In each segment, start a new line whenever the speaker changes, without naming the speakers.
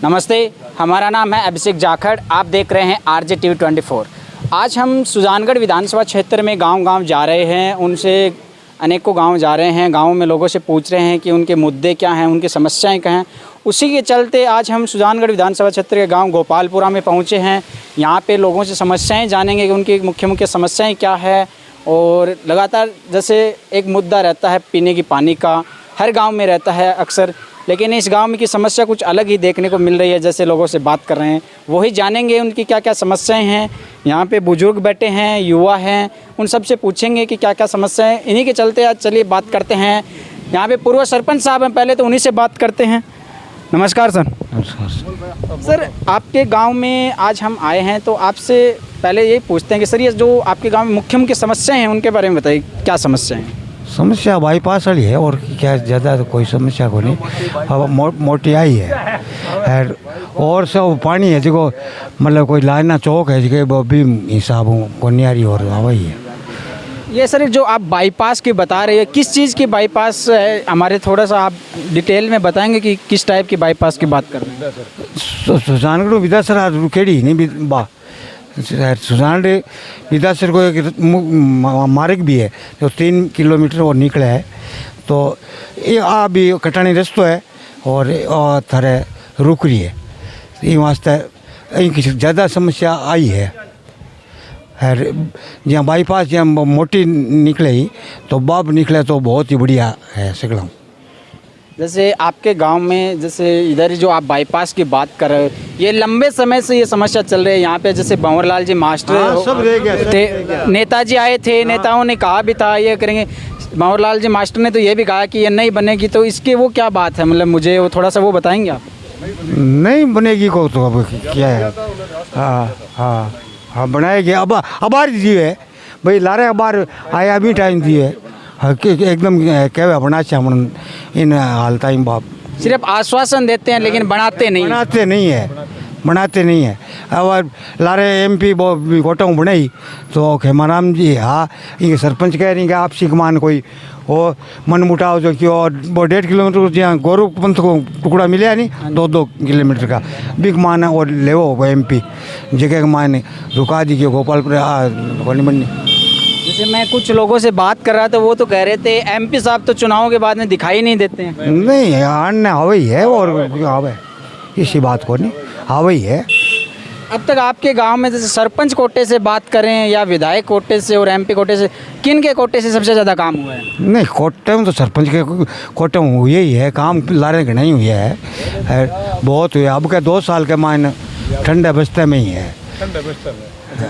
नमस्ते, हमारा नाम है अभिषेक जाखड़। आप देख रहे हैं आरजे टीवी 24। आज हम सुजानगढ़ विधानसभा क्षेत्र में गांव-गांव जा रहे हैं। उनसे अनेकों गांव जा रहे हैं, गांव में लोगों से पूछ रहे हैं कि उनके मुद्दे क्या हैं, उनकी समस्याएं क्या हैं। उसी के चलते आज हम सुजानगढ़ विधानसभा क्षेत्र के गांव गोपालपुरा में पहुंचे हैं। यहां पे लोगों से समस्याएं जानेंगे कि उनकी मुख्य समस्याएं क्या है। और लगातार जैसे एक मुद्दा रहता है पीने की पानी का, हर गाँव में रहता है अक्सर, लेकिन इस गांव में की समस्या कुछ अलग ही देखने को मिल रही है। जैसे लोगों से बात कर रहे हैं, वही जानेंगे उनकी क्या क्या समस्याएं हैं। यहाँ पे बुजुर्ग बैठे हैं, युवा हैं, उन सब से पूछेंगे कि क्या क्या समस्याएं हैं। इन्हीं के चलते आज चलिए बात करते हैं। यहाँ पे पूर्व सरपंच साहब हैं, पहले तो उन्हीं से बात करते हैं। नमस्कार सर।
नमस्कार
सर, आपके गाँव में आज हम आए हैं तो आपसे पहले यही पूछते हैं कि सर ये जो आपके गाँव में मुख्य समस्याएँ हैं उनके बारे में बताइए, क्या समस्याएँ हैं।
समस्या बाईपास वाली है और क्या ज़्यादा तो कोई समस्या को नहीं। अब मोटी आई है और सब पानी है जो मतलब कोई लाना चौक है जो वो भी हिसाब को न्यारी और वही है।
ये सर जो आप बाईपास की बता रहे हैं, किस चीज़ की बाईपास है, हमारे थोड़ा सा आप डिटेल में बताएंगे कि किस टाइप की बाईपास की बात कर रहे हैं।
सुजानगढ़ विधासर रुकेड़ी नहीं बा सुजानगढ़ विधासर को एक मार्ग भी है जो 3 किलोमीटर और निकले है। तो ये भी कटानी रस्तो है और थारे रुक रही है। ये वास्ते इनकी ज़्यादा समस्या आई है। जहाँ बाईपास जहाँ मोटी निकले ही तो बाब निकले तो बहुत ही बढ़िया है सगला।
जैसे आपके गांव में जैसे इधर जो आप बाईपास की बात कर रहे हो, ये लंबे समय से ये समस्या चल रही है। यहाँ पे जैसे भंवरलाल जी मास्टर
सब रह गया
थे, नेताजी आए थे, नेताओं ने कहा भी था ये करेंगे। भंवरलाल जी मास्टर ने तो ये भी कहा कि ये नहीं बनेगी, तो इसकी वो क्या बात है, मतलब मुझे वो थोड़ा सा वो बताएंगे आप।
नहीं बनेगी को तो अब क्या है। हाँ बनाएगी। अब अबार दी है भाई लारे अबार आया भी टाइम दी है एकदम क्या बना चाहे इन हाल टाइम बाप
सिर्फ आश्वासन देते हैं लेकिन बनाते नहीं है। अब लारे MP गोटाऊँ बनाई तो खेमाराम जी हाँ ये सरपंच कह रही कि आपसी मान कोई वो मन मुटाव जो कि और वो 1.5 किलोमीटर जहाँ गौरवपंथ को टुकड़ा मिला नहीं 2-2 किलोमीटर का बिग मान और ले वो MP जगह मान रुका दी गोपालपुर बननी। जैसे मैं कुछ लोगों से बात कर रहा था, वो तो कह रहे थे MP साहब तो चुनाव के बाद में दिखाई नहीं देते हैं।
नहीं अन्य हवाई है और हवा इसी बात को नहीं हवाई है।
अब तक आपके गांव में जैसे सरपंच कोटे से बात करें या विधायक कोटे से और MP कोटे से, किन के कोटे से सबसे ज़्यादा काम हुआ है?
नहीं कोटे में तो सरपंच के कोटे में हुए ही है काम, लारे घना ही हुआ है बहुत हुआ। अब क्या 2 साल के मान ठंडे बस्ते में ही है।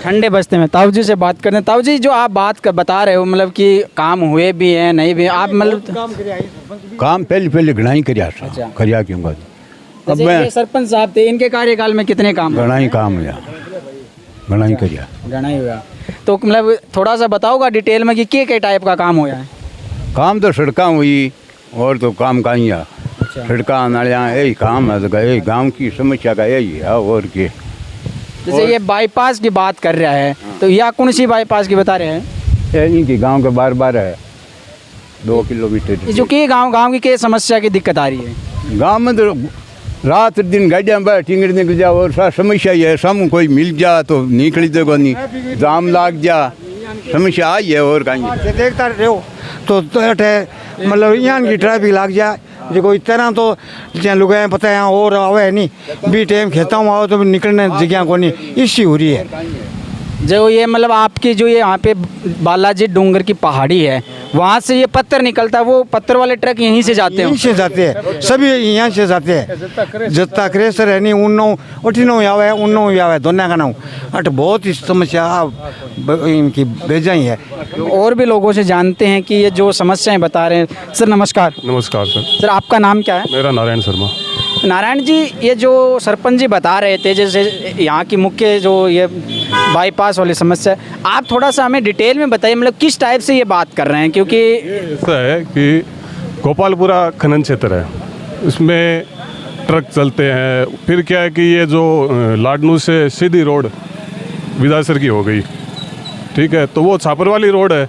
ठंडे बस्ते में ताऊ जी से बात करते हैं। ताऊ जी, जो आप बात बता रहे हो मतलब कि काम हुए भी हैं नहीं भी, आप मतलब
काम पहले घना ही करिया क्यों।
अब ये सरपंच साहब थे, इनके कार्यकाल में कितने काम
घना ही काम हुआ, घना ही करिया,
घना ही हुआ। तो मतलब थोड़ा सा बताओगा डिटेल में कि क्या टाइप का काम हुआ है?
काम तो सड़क हुई और तो काम का ही है। सड़क नालियाँ यही काम है, तो गाँव की समस्या का यही है और क्या।
जैसे ये बाईपास की बात कर रहा है तो यह कौन सी बाईपास की बता रहे हैं?
इनकी गांव के बार है 2 किलोमीटर
जो कि गांव की क्या समस्या की दिक्कत आ रही है?
गांव में तो रात दिन गाड़ियाँ टिंगड़ निकल जा और सा समस्या ही है। सम कोई मिल जा तो निकली तो नहीं, जाम लाग जा, समस्या आई है और कहीं
देखता रहो तो मतलब यहाँ की ट्रैफिक लाग जाए जो कोई तरह तो जहाँ लुगाए पता है और आवे नहीं भी टाइम खेता हूँ आओ तो निकलने जगह को नहीं इसी हो रही है।
जो ये मतलब आपकी जो ये यहाँ पे बालाजी डूंगर की पहाड़ी है, वहाँ से ये पत्थर निकलता है, वो पत्थर वाले ट्रक यहीं से जाते हैं?
यहीं से जाते हैं, सभी यहाँ से जाते हैं। जत्ता क्रेसर है नहीं उन्नो उठिनो आवे उन्नो आवे दोनों का नाम अट बहुत ही समस्या इनकी बेजाई है।
और भी लोगों से जानते हैं कि ये जो समस्याएं बता रहे हैं। सर नमस्कार।
नमस्कार सर।
सर आपका नाम क्या है?
मेरा नारायण शर्मा।
नारायण जी, ये जो सरपंच जी बता रहे थे जैसे यहाँ की मुख्य जो ये बाईपास वाली समस्या है, आप थोड़ा सा हमें डिटेल में बताइए, मतलब किस टाइप से ये बात कर रहे हैं? क्योंकि
ऐसा है कि गोपालपुरा खनन क्षेत्र है, इसमें ट्रक चलते हैं। फिर क्या है कि ये जो लाडनू से सीधी रोड विधासर की हो गई, ठीक है, तो वो छापर वाली रोड है,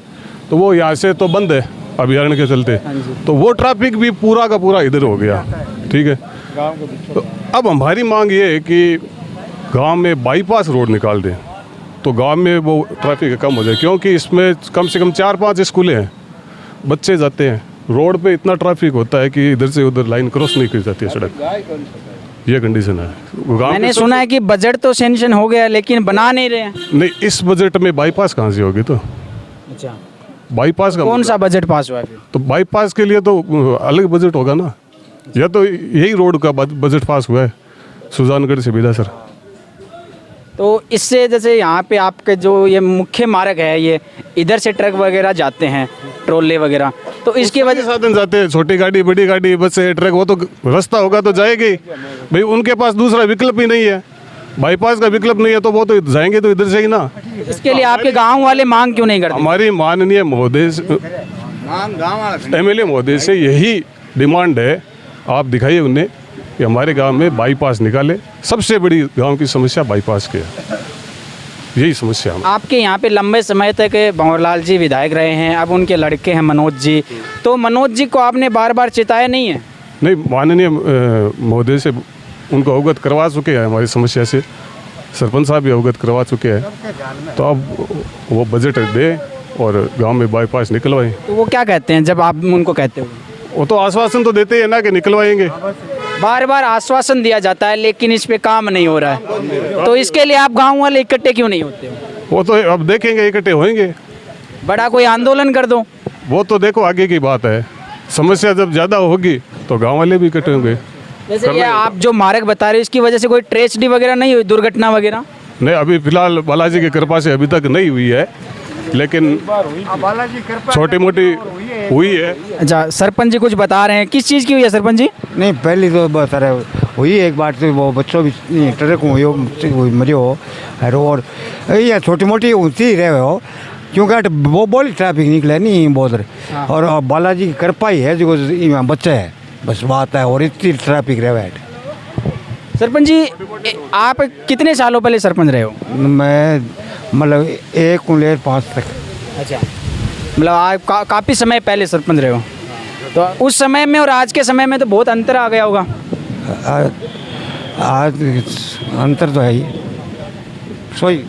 तो वो यहाँ से तो बंद है अभयारण्य के चलते, तो वो ट्रैफिक भी पूरा का पूरा इधर हो गया, ठीक है। तो अब हमारी मांग ये है कि गांव में बाईपास रोड निकाल दें तो गांव में वो ट्रैफिक कम हो जाए, क्योंकि इसमें कम से कम 4-5 स्कूलें हैं, बच्चे जाते हैं, रोड पे इतना ट्रैफिक होता है कि इधर से उधर लाइन क्रॉस नहीं की जाती है सड़क। ये कंडीशन है। गाँव
मैंने सुना है कि बजट तो सेंक्शन हो गया लेकिन बना नहीं रहे हैं।
नहीं, इस बजट में बाईपास कहाँ से होगी? तो
अच्छा,
बाईपास का
कौन सा बजट पास हुआ है फिर?
तो बाईपास के लिए तो अलग बजट होगा ना, या तो यही रोड का बजट पास हुआ है सुजानगढ़ से बिदासर।
तो इससे जैसे यहाँ पे आपके जो ये मुख्य मार्ग है, ये इधर से ट्रक वगैरह जाते हैं, ट्रोले वगैरह, तो इसकी वजह से
साधन जाते हैं, छोटी गाड़ी, बड़ी गाड़ी, बस से ट्रक, वो तो रास्ता होगा तो जाएगी भाई, उनके पास दूसरा विकल्प ही नहीं है। बाईपास का विकल्प नहीं है तो वो तो जाएंगे तो इधर से ही ना।
इसके लिए आपके गांव वाले मांग क्यों नहीं करते?
हमारी माननीय महोदय MLA महोदय से यही डिमांड है, आप दिखाइए उन्हें कि हमारे गांव में बाईपास निकाले। सबसे बड़ी गांव की समस्या बाईपास की है, यही समस्या है।
आपके यहाँ पे लंबे समय तक भंवरलाल जी विधायक रहे हैं, अब उनके लड़के हैं मनोज जी, तो मनोज जी को आपने बार बार चिताया नहीं है?
नहीं, माननीय महोदय से उनको अवगत करवा चुके हैं हमारी समस्या से, सरपंच साहब भी अवगत करवा चुके हैं, तो अब वो बजट दे और गांव में बाईपास निकलवाएं।
तो वो क्या कहते हैं जब आप उनको कहते हो?
वो तो आश्वासन तो देते हैं ना कि निकलवाएंगे।
बार बार आश्वासन दिया जाता है लेकिन इस पे काम नहीं हो रहा है, तो इसके लिए आप गांव वाले इकट्ठे क्यों नहीं होते हो?
वो तो अब देखेंगे, इकट्ठे होंगे,
बड़ा कोई आंदोलन कर दो।
वो तो देखो आगे की बात है। समस्या जब ज़्यादा होगी तो गांव वाले भी इकट्ठे होंगे।
जैसे ये आप जो मार्ग बता रहे हो, इसकी वजह से कोई ट्रेजेडी वगैरह नहीं हुई, दुर्घटना वगैरह?
नहीं, अभी फिलहाल बालाजी की कृपा से अभी तक नहीं हुई है, लेकिन छोटी मोटी हुई है।
अच्छा,
सरपंच जी कुछ बता रहे हैं, किस चीज़ की हुई है सरपंच जी?
नहीं पहली तो बता रहे हुई एक बार तो वो बच्चों भी ट्रक हुई मरी हो और ये छोटी मोटी होती रहे हो, क्योंकि वो बोली ट्रैफिक निकले नहीं बोधर, और बालाजी की कृपा ही है जो बच्चे है, बस बात है, और इतनी ट्रैफिक रहे।
सरपंच जी आप कितने सालों पहले सरपंच रहे हो?
मैं मतलब 1 तक।
अच्छा, मतलब आप काफ़ी समय पहले सरपंच रहे हो, तो उस समय में और आज के समय में तो बहुत अंतर आ गया होगा।
आज अंतर तो है ही, सोई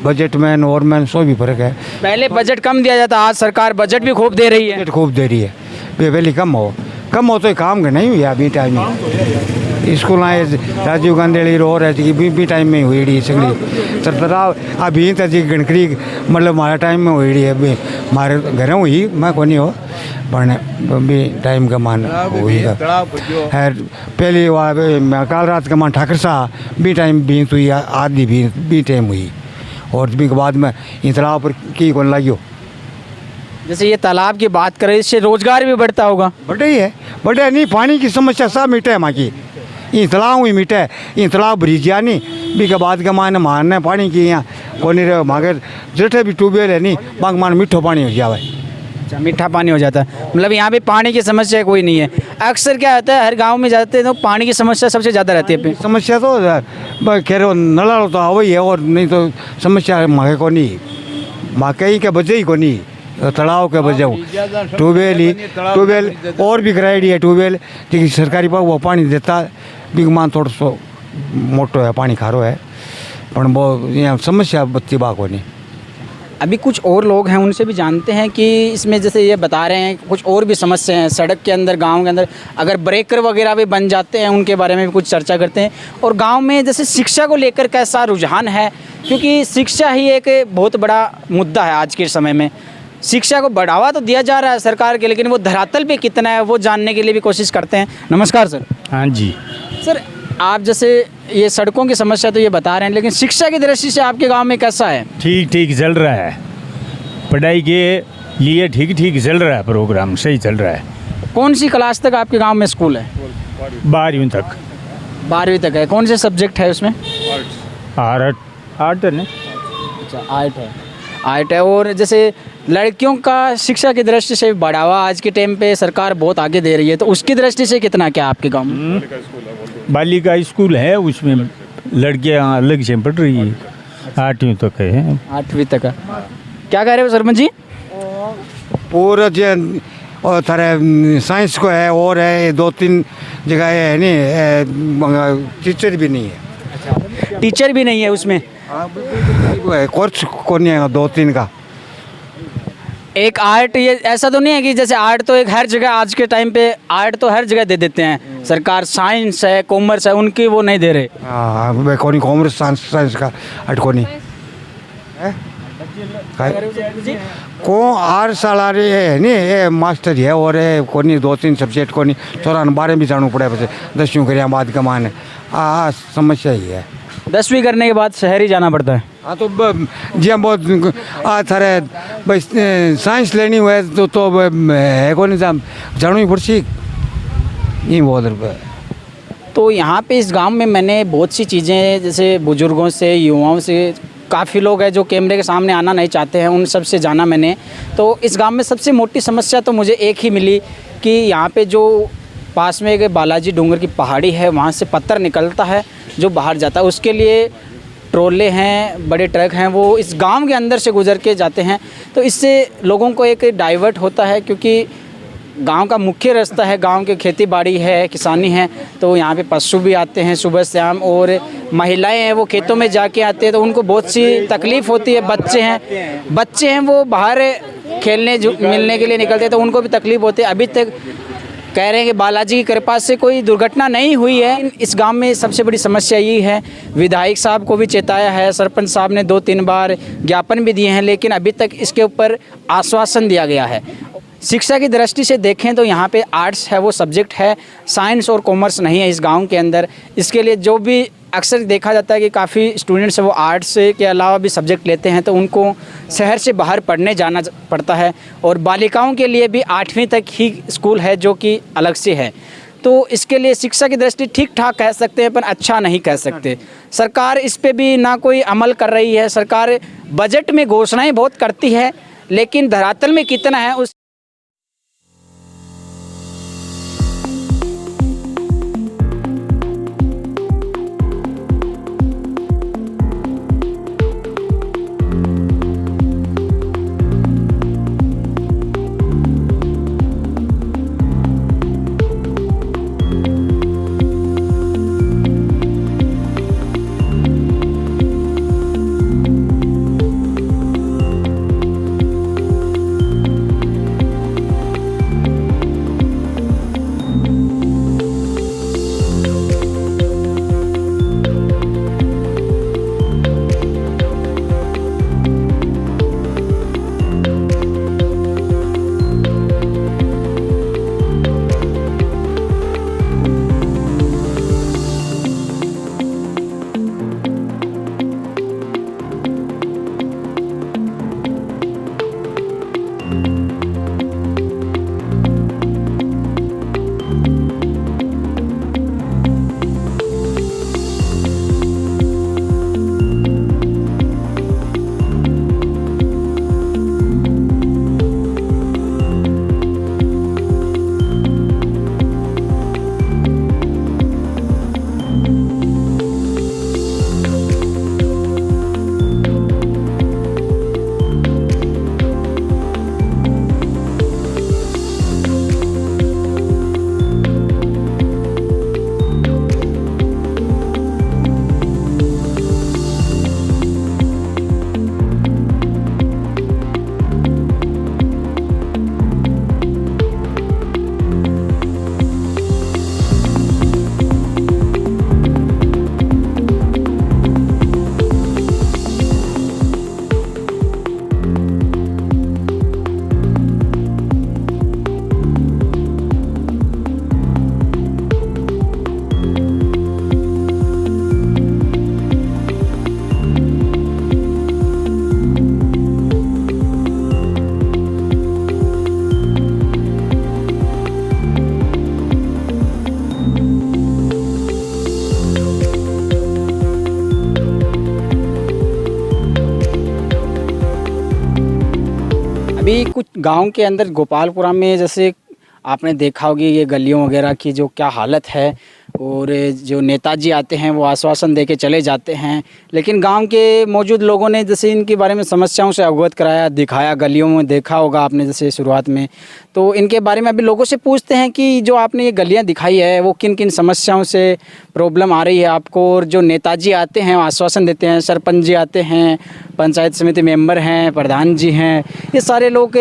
बजट में और में सो भी फर्क है।
पहले बजट कम दिया जाता, आज सरकार बजट भी खूब दे रही है।
बजट खूब दे रही है, पहले कम हो तो काम का नहीं हुई अभी टाइम में। स्कूल आए राजीव गांधी रोड है भी टाइम में हुई सगली तरह अभी तक गणकरी मतलब हमारा टाइम में हुई है, हमारे घर हुई मैं को नहीं हो पर भी टाइम का मान हुई है। पहले वहाँ काल रात का मान ठाकर साहब भी टाइम बीत हुई, आदि भी टाइम हुई, और भी के बाद में इन तालाब पर की कौन लगी।
जैसे ये तालाब की बात करें, इससे रोजगार भी बढ़ता होगा।
बढ़े ही है, बढ़े नहीं, पानी की समस्या सब मिटे है वहाँ की, इन तालाब हुई मिटे, इन तालाब ब्रिजिया नहीं भी के बाद का मान मारने पानी की यहाँ कौन नहीं रहे, मांगे जेठे भी ट्यूबवेल है नहीं मांग मान मीठो पानी हो जाए।
अच्छा, मीठा पानी हो जाता है, मतलब यहाँ पे पानी की समस्या कोई नहीं है। अक्सर क्या होता है, हर गांव में जाते हैं तो पानी की समस्या सबसे ज़्यादा रहती है।
समस्या तो कह रहे हो नला तो वही है, और नहीं तो समस्या मांगे को नहीं, मांगे के बजे ही को नहीं, तालाब के बजे ट्यूबवेल और भी कराई है ट्यूबवेल, लेकिन सरकारी पास वो पानी देता भी मान थोड़ा सो मोटो है, पानी खारो है, पर वो यहाँ समस्या बत्ती बाग को नहीं।
अभी कुछ और लोग हैं, उनसे भी जानते हैं कि इसमें जैसे ये बता रहे हैं कुछ और भी समस्या हैं सड़क के अंदर, गांव के अंदर अगर ब्रेकर वगैरह भी बन जाते हैं उनके बारे में भी कुछ चर्चा करते हैं। और गांव में जैसे शिक्षा को लेकर कैसा रुझान है, क्योंकि शिक्षा ही एक बहुत बड़ा मुद्दा है आज के समय में। शिक्षा को बढ़ावा तो दिया जा रहा है सरकार के, लेकिन वो धरातल पे कितना है वो जानने के लिए भी कोशिश करते हैं। नमस्कार सर।
हाँ जी
सर, आप जैसे ये सड़कों की समस्या तो ये बता रहे हैं, लेकिन शिक्षा की दृष्टि से आपके गांव में कैसा है?
ठीक ठीक चल रहा है, पढ़ाई के लिए ठीक ठीक चल रहा है, प्रोग्राम सही चल रहा है।
कौन सी क्लास तक आपके गांव में स्कूल है?
12वीं तक।
12वीं तक है। कौन से सब्जेक्ट है उसमें?
आर्ट है ना।
अच्छा, आर्ट है। और जैसे लड़कियों का शिक्षा की दृष्टि से बढ़ावा आज के टाइम पे सरकार बहुत आगे दे रही है, तो उसकी दृष्टि से कितना क्या आपके गांव में?
बालिका स्कूल है, उसमें लड़कियां अलग से पढ़ रही है, 8वीं तक है।
8वीं तक है। क्या कह रहे हो सरपंच जी?
पूरा जो और थारे साइंस को है और है 2-3 जगह है नहीं, टीचर भी नहीं है।
टीचर भी नहीं है उसमें।
हाँ बिल्कुल, कोर्स को नहीं है 2-3 का।
एक आर्ट, ये ऐसा तो नहीं है कि जैसे आर्ट तो एक हर जगह आज के टाइम पे आर्ट तो हर जगह दे देते हैं सरकार, साइंस है कॉमर्स है उनकी वो नहीं दे रहे।
हाँ कोनी कॉमर्स साइंस का अट कोनी को 8 साल आ रही है नहीं, ये मास्टर है और कोनी 2-3 सब्जेक्ट कोनी 94 भी जाना पड़े बच्चे 10वीं करिया बाद कमाने। समस्या ही है।
10वीं करने के बाद शहर ही जाना पड़ता है।
हाँ तो जी हम बहुत थारे बस साइंस लेनी हुए तो है को नहीं जाना ही पड़सी ये बहुत।
तो यहाँ पे इस गांव में मैंने बहुत सी चीज़ें जैसे बुजुर्गों से, युवाओं से, काफ़ी लोग हैं जो कैमरे के सामने आना नहीं चाहते हैं, उन सब से जाना मैंने। तो इस गांव में सबसे मोटी समस्या तो मुझे एक ही मिली कि यहाँ पे जो पास में एक बालाजी डूंगर की पहाड़ी है वहाँ से पत्थर निकलता है जो बाहर जाता है, उसके लिए ट्रोले हैं, बड़े ट्रक हैं, वो इस गांव के अंदर से गुजर के जाते हैं। तो इससे लोगों को एक डाइवर्ट होता है क्योंकि गांव का मुख्य रास्ता है, गांव की खेती बाड़ी है, किसानी है, तो यहाँ पे पशु भी आते हैं सुबह शाम और महिलाएं हैं वो खेतों में जाके आते हैं तो उनको बहुत सी तकलीफ़ होती है। बच्चे हैं वो बाहर खेलने मिलने के लिए निकलते हैं तो उनको भी तकलीफ़ होती है। अभी तक कह रहे हैं कि बालाजी की कृपा से कोई दुर्घटना नहीं हुई है। इस गांव में सबसे बड़ी समस्या यही है। विधायक साहब को भी चेताया है, सरपंच साहब ने 2-3 बार ज्ञापन भी दिए हैं, लेकिन अभी तक इसके ऊपर आश्वासन दिया गया है। शिक्षा की दृष्टि से देखें तो यहाँ पे आर्ट्स है वो सब्जेक्ट है, साइंस और कॉमर्स नहीं है इस गांव के अंदर। इसके लिए जो भी अक्सर देखा जाता है कि काफ़ी स्टूडेंट्स है वो आर्ट्स के अलावा भी सब्जेक्ट लेते हैं तो उनको शहर से बाहर पढ़ने जाना पड़ता है। और बालिकाओं के लिए भी 8वीं तक ही स्कूल है जो कि अलग से है। तो इसके लिए शिक्षा की दृष्टि ठीक ठाक कह सकते हैं पर अच्छा नहीं कह सकते। सरकार इस पे भी ना कोई अमल कर रही है। सरकार बजट में घोषणाएँ बहुत करती है लेकिन धरातल में कितना है उस अभी कुछ गांव के अंदर गोपालपुरा में जैसे आपने देखा होगी ये गलियों वगैरह की जो क्या हालत है, और जो नेताजी आते हैं वो आश्वासन दे के चले जाते हैं, लेकिन गांव के मौजूद लोगों ने जैसे इनके बारे में समस्याओं से अवगत कराया, दिखाया, गलियों में देखा होगा आपने जैसे शुरुआत में, तो इनके बारे में अभी लोगों से पूछते हैं कि जो आपने ये गलियां दिखाई है वो किन किन समस्याओं से प्रॉब्लम आ रही है आपको। और जो नेताजी आते हैं आश्वासन देते हैं, सरपंच जी आते हैं, पंचायत समिति मेंबर हैं, प्रधान जी हैं, ये सारे लोग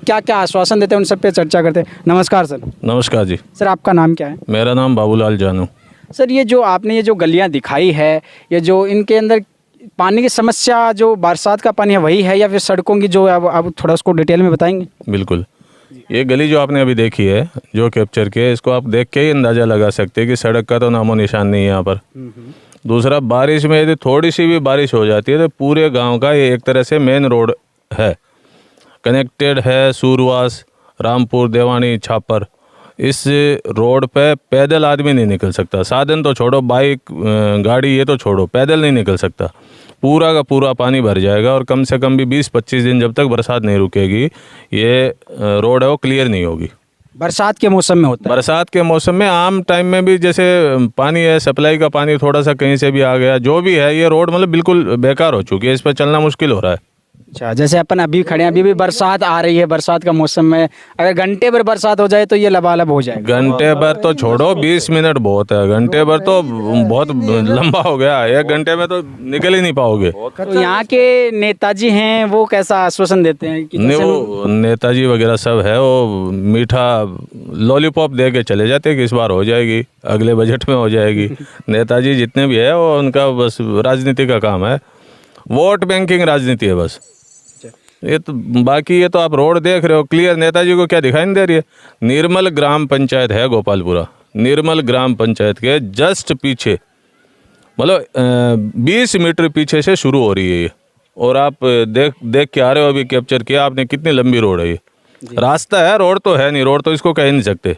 क्या क्या आश्वासन देते हैं उन सब पे चर्चा करते हैं। नमस्कार सर।
नमस्कार जी।
सर आपका नाम क्या है?
मेरा नाम बाबूलाल जानू।
सर ये जो आपने ये जो गलियां दिखाई है, ये जो इनके अंदर पानी की समस्या जो बरसात का पानी है वही है या फिर सड़कों की जो आप थोड़ा उसको डिटेल में बताएंगे?
बिल्कुल, ये गली जो आपने अभी देखी है जो कैप्चर की है, इसको आप देख के ही अंदाज़ा लगा सकते हैं कि सड़क का तो नामो निशान नहीं है यहाँ पर। दूसरा, बारिश में यदि थोड़ी सी भी बारिश हो जाती है तो पूरे गांव का ये एक तरह से मेन रोड है, कनेक्टेड है सूरवास, रामपुर, देवानी, छापर। इस रोड पे पैदल आदमी नहीं निकल सकता, साधन तो छोड़ो, बाइक गाड़ी ये तो छोड़ो, पैदल नहीं निकल सकता। पूरा का पूरा पानी भर जाएगा और कम से कम भी 20-25 दिन जब तक बरसात नहीं रुकेगी ये रोड है वो क्लियर नहीं होगी।
बरसात के मौसम में होता है?
बरसात के मौसम में, आम टाइम में भी जैसे पानी है, सप्लाई का पानी थोड़ा सा कहीं से भी आ गया, जो भी है, ये रोड मतलब बिल्कुल बेकार हो चुकी है, इस पर चलना मुश्किल हो रहा है।
अच्छा, जैसे अपन अभी खड़े हैं, अभी भी बरसात आ रही है, बरसात का मौसम में अगर घंटे भर बरसात हो जाए तो ये लबालब हो जाएगा।
घंटे भर तो छोड़ो, 20 मिनट बहुत है, घंटे भर तो बहुत लंबा हो गया, 1 घंटे में तो निकल ही नहीं पाओगे।
तो यहाँ के नेताजी हैं वो कैसा आश्वासन देते हैं कि
नहीं, वो नेताजी वगैरह सब है, वो मीठा लॉलीपॉप दे के चले जाते हैं कि इस बार हो जाएगी, अगले बजट में हो जाएगी। नेताजी जितने भी है वो उनका बस राजनीति का काम है, वोट बैंकिंग राजनीति है बस। ये तो बाकी ये तो आप रोड देख रहे हो क्लियर, नेताजी को क्या दिखाई नहीं दे रही है? निर्मल ग्राम पंचायत है गोपालपुरा, निर्मल ग्राम पंचायत के जस्ट पीछे, मतलब 20 मीटर पीछे से शुरू हो रही है ये, और आप देख के आ रहे हो, अभी कैप्चर किया आपने, कितनी लंबी रोड है ये। रास्ता है, रोड तो है नहीं, रोड तो इसको कह नहीं सकते,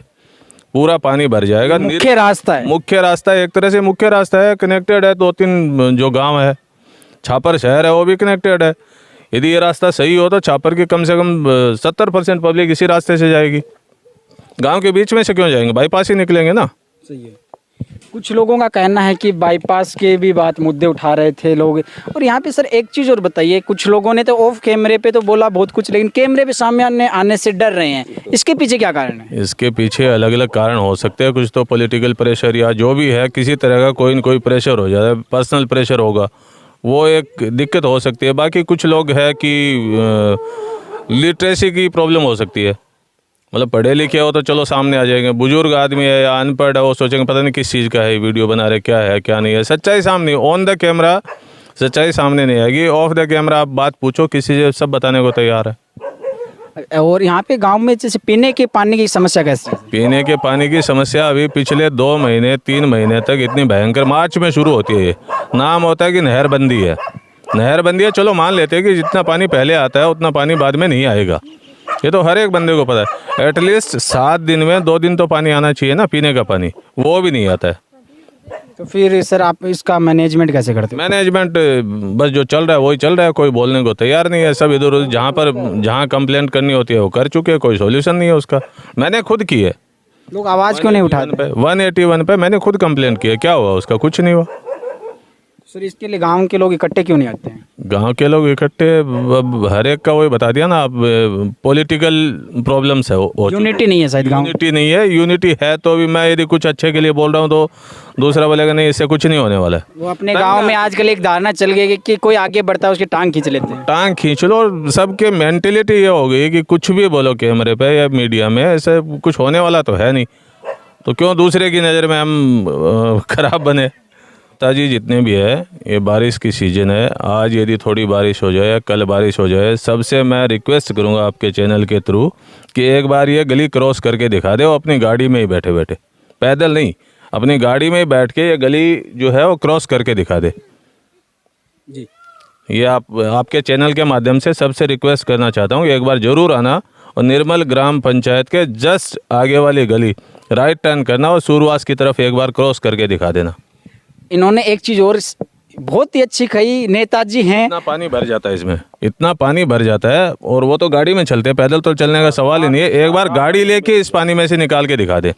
पूरा पानी भर जाएगा।
मुख्य रास्ता है,
मुख्य रास्ता है, एक तरह से मुख्य रास्ता है, कनेक्टेड है, 2-3 जो गाँव है, छापर शहर है वो भी कनेक्टेड है। यदि ये रास्ता सही हो तो छापर की कम से कम 70% पब्लिक इसी रास्ते से जाएगी, गांव के बीच में से क्यों जाएंगे, बाईपास ही निकलेंगे ना।
सही है। कुछ लोगों का कहना है कि बाईपास के भी बात मुद्दे उठा रहे थे लोग। और यहाँ पे सर एक चीज़ और बताइए, कुछ लोगों ने तो ऑफ कैमरे पे तो बोला बहुत कुछ, लेकिन कैमरे पे सामने आने से डर रहे हैं, इसके पीछे क्या कारण है?
इसके पीछे अलग अलग कारण हो सकते हैं, कुछ तो पॉलिटिकल प्रेशर या जो भी है, किसी तरह का कोई न कोई प्रेशर हो जाता है, पर्सनल प्रेशर होगा, वो एक दिक्कत हो सकती है। बाकी कुछ लोग है कि लिटरेसी की प्रॉब्लम हो सकती है, मतलब पढ़े लिखे हो तो चलो सामने आ जाएंगे, बुजुर्ग आदमी है या अनपढ़ है वो सोचेंगे पता नहीं किस चीज़ का है वीडियो बना रहे, क्या है क्या नहीं है। सच्चाई सामने, ऑन द कैमरा सच्चाई सामने नहीं आएगी, ऑफ द कैमरा आप बात पूछो किसी से, सब बताने को तैयार है।
और यहाँ पे गांव में जैसे पीने के पानी की समस्या कैसे है?
पीने के पानी की समस्या अभी पिछले 2 महीने 3 महीने तक इतनी भयंकर, मार्च में शुरू होती है, ये नाम होता है कि नहरबंदी है। नहरबंदी है, चलो मान लेते हैं कि जितना पानी पहले आता है उतना पानी बाद में नहीं आएगा, ये तो हर एक बंदे को पता है। एटलीस्ट 7 दिन में 2 दिन तो पानी आना चाहिए ना, पीने का पानी, वो भी नहीं आता है।
तो फिर सर आप इसका मैनेजमेंट कैसे करते हो?
मैनेजमेंट बस जो चल रहा है वही चल रहा है, कोई बोलने को तैयार नहीं है, सब इधर उधर जहाँ कंप्लेंट करनी होती है वो कर चुके हैं, कोई सॉल्यूशन नहीं है उसका। मैंने खुद की है,
लोग आवाज़ क्यों नहीं उठाते?
181 पे मैंने खुद कंप्लेंट की है, क्या हुआ उसका? कुछ नहीं हुआ।
सर इसके लिए गांव के लोग इकट्ठे क्यों नहीं आते हैं?
गांव के लोग इकट्ठे, अब हर एक का वही बता दिया ना, अब पॉलिटिकल प्रॉब्लम्स है,
यूनिटी नहीं है शायद गांव।
यूनिटी नहीं है, यूनिटी है तो भी मैं यदि कुछ अच्छे के लिए बोल रहा हूँ तो दूसरा बोलेगा नहीं इससे कुछ नहीं होने वाला है।
वो अपने गांव में आजकल एक धारणा चल गई कि कोई आगे बढ़ता है उसकी टांग खींच लेते हैं।
टांग खींच लो, और सबके मेंटेलिटी ये हो गई कि कुछ भी बोलो कैमरे पे या मीडिया में, ऐसे कुछ होने वाला तो है नहीं, तो क्यों दूसरे की नज़र में हम खराब बने। ताजी जितने भी है, ये बारिश की सीज़न है, आज यदि थोड़ी बारिश हो जाए, कल बारिश हो जाए, सबसे मैं रिक्वेस्ट करूंगा आपके चैनल के थ्रू कि एक बार ये गली क्रॉस करके दिखा दे, वो अपनी गाड़ी में ही बैठे बैठे, पैदल नहीं, अपनी गाड़ी में ही बैठ के ये गली जो है वो क्रॉस करके दिखा दे
जी।
ये आपके चैनल के माध्यम से सबसे रिक्वेस्ट करना चाहता हूँ कि एक बार ज़रूर आना और निर्मल ग्राम पंचायत के जस्ट आगे वाली गली राइट टर्न करना और सूरवास की तरफ एक बार क्रॉस करके दिखा देना।
इन्होंने एक चीज़ और बहुत ही अच्छी कही, नेताजी हैं।
इतना पानी भर जाता है इसमें, इतना पानी भर जाता है, और वो तो गाड़ी में चलते हैं, पैदल तो चलने का सवाल ही नहीं है। एक बार गाड़ी लेके इस पानी में से निकाल के दिखा दे।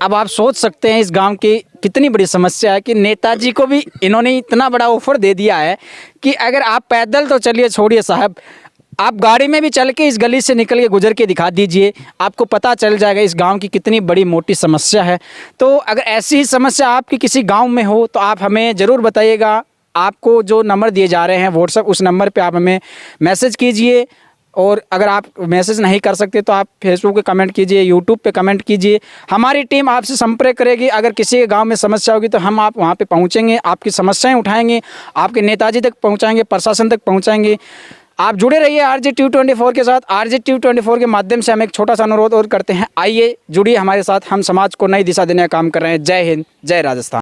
अब आप सोच सकते हैं इस गांव की कितनी बड़ी समस्या है कि नेताजी को भी इन्होंने इतना बड़ा ऑफर दे दिया है कि अगर आप पैदल तो चलिए छोड़िए साहब, आप गाड़ी में भी चल के इस गली से निकल के गुजर के दिखा दीजिए, आपको पता चल जाएगा इस गांव की कितनी बड़ी मोटी समस्या है। तो अगर ऐसी ही समस्या आपकी किसी गांव में हो तो आप हमें ज़रूर बताइएगा। आपको जो नंबर दिए जा रहे हैं व्हाट्सएप, उस नंबर पे आप हमें मैसेज कीजिए। और अगर आप मैसेज नहीं कर सकते तो आप फेसबुक पे कमेंट कीजिए, यूट्यूब पे कमेंट कीजिए। हमारी टीम आपसे संपर्क करेगी। अगर किसी के गांव में समस्या होगी तो हम आप वहां पे पहुंचेंगे, आपकी समस्याएं उठाएंगे, आपके नेताजी तक पहुंचाएंगे, प्रशासन तक पहुंचाएंगे। आप जुड़े रहिए RJ-Tv24 के साथ। RJ-Tv24 के माध्यम से हम एक छोटा सा अनुरोध और करते हैं, आइए जुड़िए हमारे साथ, हम समाज को नई दिशा देने का काम कर रहे हैं। जय हिंद, जय राजस्थान।